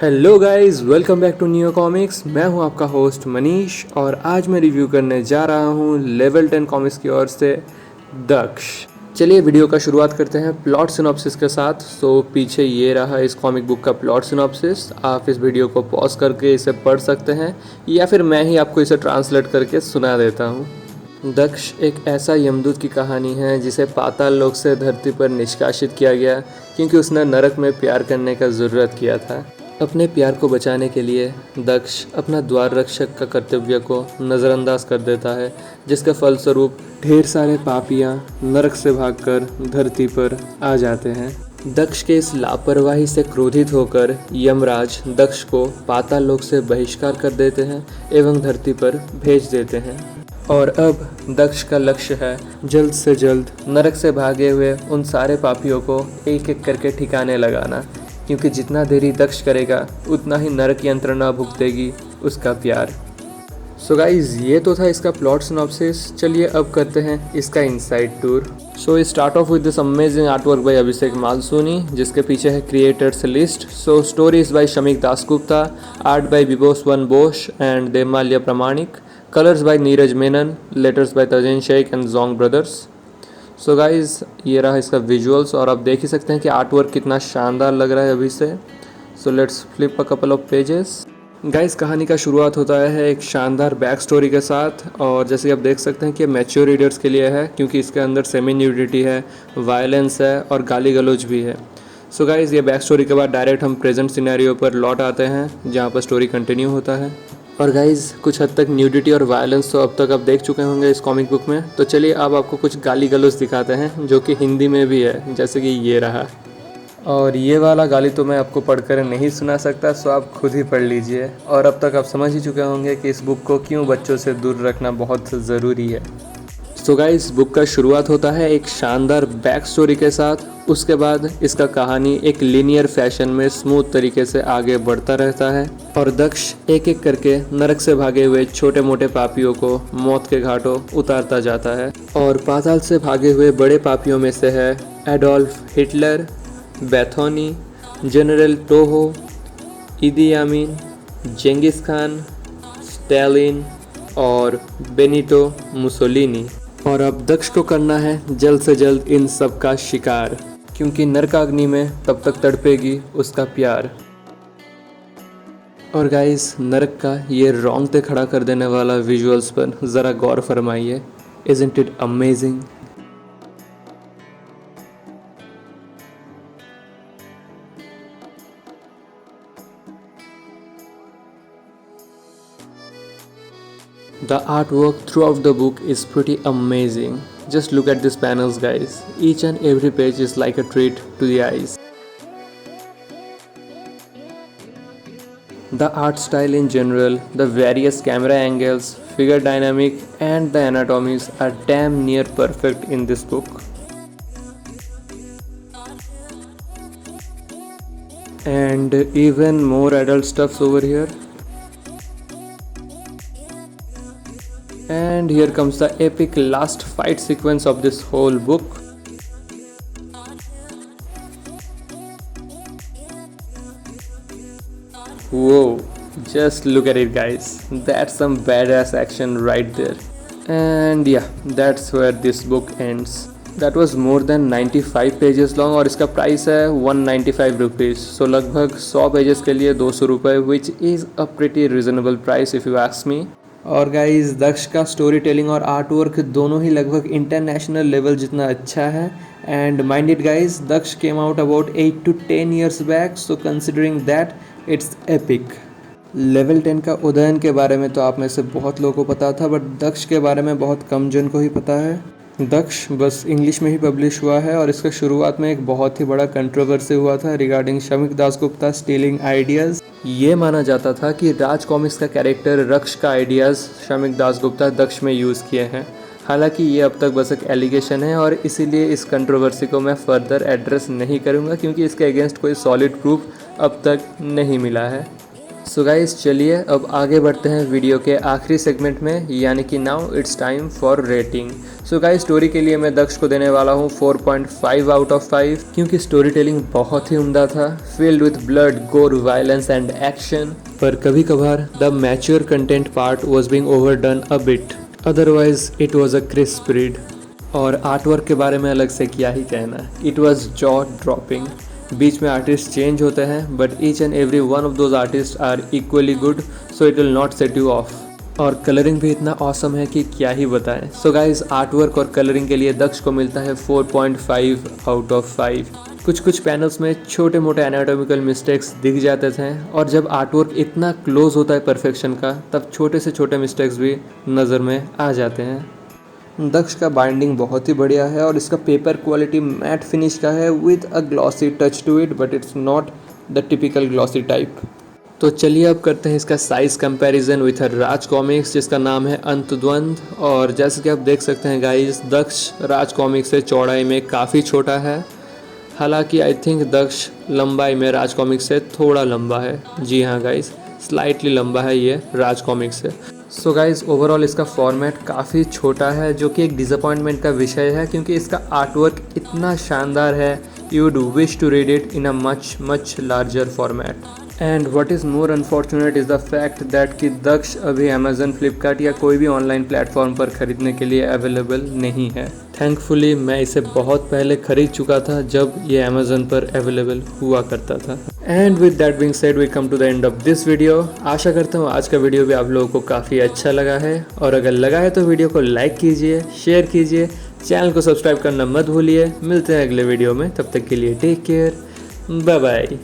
Hello guys, welcome back to new comics. मैं हूं आपका होस्ट मनीष और आज मैं रिव्यू करने जा रहा हूं लेवल 10 कॉमिक्स की ओर से दक्ष। चलिए वीडियो का शुरुआत करते हैं प्लॉट सिनॉप्सिस के साथ। पीछे ये रहा इस कॉमिक बुक का प्लॉट सिनॉप्सिस। आप इस वीडियो को पॉज करके इसे पढ़ सकते हैं या फिर मैं ही आपको इसे ट्रांसलेट करके सुना देता हूँ। दक्ष एक ऐसा यमदूत की कहानी है जिसे पाताल लोक से धरती पर निष्कासित किया गया क्योंकि उसने नरक में प्यार करने का ज़रूरत किया था। अपने प्यार को बचाने के लिए दक्ष अपना द्वार रक्षक का कर्तव्य को नज़रअंदाज कर देता है, जिसके फलस्वरूप ढेर सारे पापियां नरक से भागकर धरती पर आ जाते हैं। दक्ष के इस लापरवाही से क्रोधित होकर यमराज दक्ष को पाताल लोक से बहिष्कार कर देते हैं एवं धरती पर भेज देते हैं। और अब दक्ष का लक्ष्य है जल्द से जल्द नरक से भागे हुए उन सारे पापियों को एक एक करके ठिकाने लगाना, क्योंकि जितना देरी दक्ष करेगा उतना ही नरक यंत्रणा भुगतेगी उसका प्यार। सो गाइज, ये तो था इसका प्लॉट सिनॉप्सिस। चलिए अब करते हैं इसका inside tour. So start off with this amazing artwork by Abhishek Malsuni, जिसके पीछे है creators list. So story is by Shamik Dasgupta, art by Vibos one Bosh and Demalya Pramanik, colours by Neeraj Menon, letters by Tajin Sheikh and Jong brothers. So guys, ये रहा इसका विजुअल्स और आप देख ही सकते हैं कि आर्ट वर्क कितना शानदार लग रहा है अभी से। So let's flip a couple of pages. Guys, कहानी का शुरुआत होता है एक शानदार बैक स्टोरी के साथ, और जैसे कि आप देख सकते हैं कि मैच्योर रीडर्स के लिए है क्योंकि इसके अंदर सेमी न्यूडिटी है, वायलेंस है और गाली गलौज भी है। सो गाइज़, ये बैक स्टोरी के बाद डायरेक्ट हम प्रेजेंट सिनेरियो पर लौट आते हैं जहाँ पर स्टोरी कंटिन्यू होता है। और गाइज़, कुछ हद तक न्यूडिटी और वायलेंस तो अब तक आप देख चुके होंगे इस कॉमिक बुक में। तो चलिए अब आपको कुछ गाली गलौज दिखाते हैं जो कि हिंदी में भी है, जैसे कि ये रहा। और ये वाला गाली तो मैं आपको पढ़कर नहीं सुना सकता, सो आप खुद ही पढ़ लीजिए। और अब तक आप समझ ही चुके होंगे कि इस बुक को क्यों बच्चों से दूर रखना बहुत ज़रूरी है। सो गाइस, बुक का शुरुआत होता है एक शानदार बैक स्टोरी के साथ। उसके बाद इसका कहानी एक लीनियर फैशन में स्मूथ तरीके से आगे बढ़ता रहता है और दक्ष एक एक करके नरक से भागे हुए छोटे मोटे पापियों को मौत के घाटों उतारता जाता है। और पाताल से भागे हुए बड़े पापियों में से है एडोल्फ हिटलर, बैथोनी, जनरल टोहो, इदी अमीन, जेंगिस खान, स्टालिन और बेनिटो मुसोलिनी। और अब दक्ष को करना है जल्द से जल्द इन सब का शिकार, क्योंकि नरकाग्नि में तब तक तड़पेगी उसका प्यार। और गाइस, नरक का ये रोंगटे खड़ा कर देने वाला विजुअल्स पर ज़रा गौर फरमाइए। Isn't it amazing? The artwork throughout the book is pretty amazing. Just look at these panels, guys. Each and every page is like a treat to the eyes. The art style in general, the various camera angles, figure dynamic and the anatomies are damn near perfect in this book. And even more adult stuffs over here. And here comes the epic last fight sequence of this whole book. Whoa, just look at it, guys. That's some badass action right there. And yeah, that's where this book ends. That was more than 95 pages long और इसका price है 195 rupees. सो लगभग 100 pages के लिए 200 रुपये, which is a pretty reasonable price if you ask me. और guys, Daksh का storytelling और आर्ट वर्क दोनों ही लगभग इंटरनेशनल लेवल जितना अच्छा है। And mind it guys, Daksh came out about 8 to 10 years back, so considering that it's epic. Level 10 का उदयन के बारे में तो आप में से बहुत लोगों को पता था, बट दक्ष के बारे में बहुत कम जन को ही पता है। दक्ष बस इंग्लिश में ही पब्लिश हुआ है और इसका शुरुआत में एक बहुत ही बड़ा कंट्रोवर्सी हुआ था regarding Shamik Dasgupta stealing ideas. ये माना जाता था कि राज कॉमिक्स का कैरेक्टर रक्ष का आइडियाज़ शमिक दासगुप्ता दक्ष में यूज़ किए हैं। हालांकि ये अब तक बस एक एलिगेशन है और इसीलिए इस कंट्रोवर्सी को मैं फर्दर एड्रेस नहीं करूँगा, क्योंकि इसके अगेंस्ट कोई सॉलिड प्रूफ अब तक नहीं मिला है। सो गाइस, चलिए अब आगे बढ़ते हैं वीडियो के आखिरी सेगमेंट में, यानी कि now it's time for rating. So guys story के लिए मैं दक्ष को देने वाला हूँ 4.5 आउट ऑफ 5 क्योंकि स्टोरी टेलिंग बहुत ही उम्दा था, filled with blood, gore, violence and action. पर कभी कभार the mature content part was being overdone a bit, otherwise it was a crisp read. और आर्टवर्क के बारे में अलग से क्या ही कहना, इट वॉज जॉ ड्रॉपिंग। बीच में आर्टिस्ट चेंज होते हैं but each and every one of those artist are equally good, so it will not set you off. और कलरिंग भी इतना ऑसम है कि क्या ही बताएं। सो गाइज आर्टवर्क और कलरिंग के लिए दक्ष को मिलता है 4.5 आउट ऑफ 5। कुछ पैनल्स में छोटे मोटे एनाटॉमिकल मिस्टेक्स दिख जाते थे और जब आर्टवर्क इतना क्लोज होता है परफेक्शन का तब छोटे से छोटे मिस्टेक्स भी नज़र में आ जाते हैं। दक्ष का बाइंडिंग बहुत ही बढ़िया है और इसका पेपर क्वालिटी मैट फिनिश का है with a glossy touch to it, but it's not the typical glossy type. तो चलिए अब करते हैं इसका size comparison with Raj Comics जिसका नाम है अंतद्वंद। और जैसे कि आप देख सकते हैं गाइस, दक्ष राज कॉमिक्स से चौड़ाई में काफ़ी छोटा है, हालांकि आई थिंक दक्ष लंबाई में राज कॉमिक्स से थोड़ा लंबा है। जी हाँ गाइस, स्लाइटली लंबा है ये राज कॉमिक्स से। सो गाइस ओवरऑल इसका फॉर्मेट काफ़ी छोटा है जो कि एक डिसअपॉइंटमेंट का विषय है क्योंकि इसका आर्टवर्क इतना शानदार है, you would wish to read it in a much larger format. And what is more unfortunate is the fact that कि दक्ष अभी अमेजन, फ्लिपकार्ट या कोई भी ऑनलाइन प्लेटफॉर्म पर ख़रीदने के लिए अवेलेबल नहीं है। थैंकफुली मैं इसे बहुत पहले ख़रीद चुका था जब ये अमेजन पर अवेलेबल हुआ करता था। And with that being said we come to the end of this video. आशा करता हूँ आज का वीडियो भी आप लोगों को काफ़ी अच्छा लगा है, और अगर लगा है तो वीडियो को लाइक कीजिए, शेयर कीजिए, चैनल को सब्सक्राइब करना मत भूलिए। मिलते हैं अगले वीडियो में, तब तक के लिए टेक केयर, बाय बाय।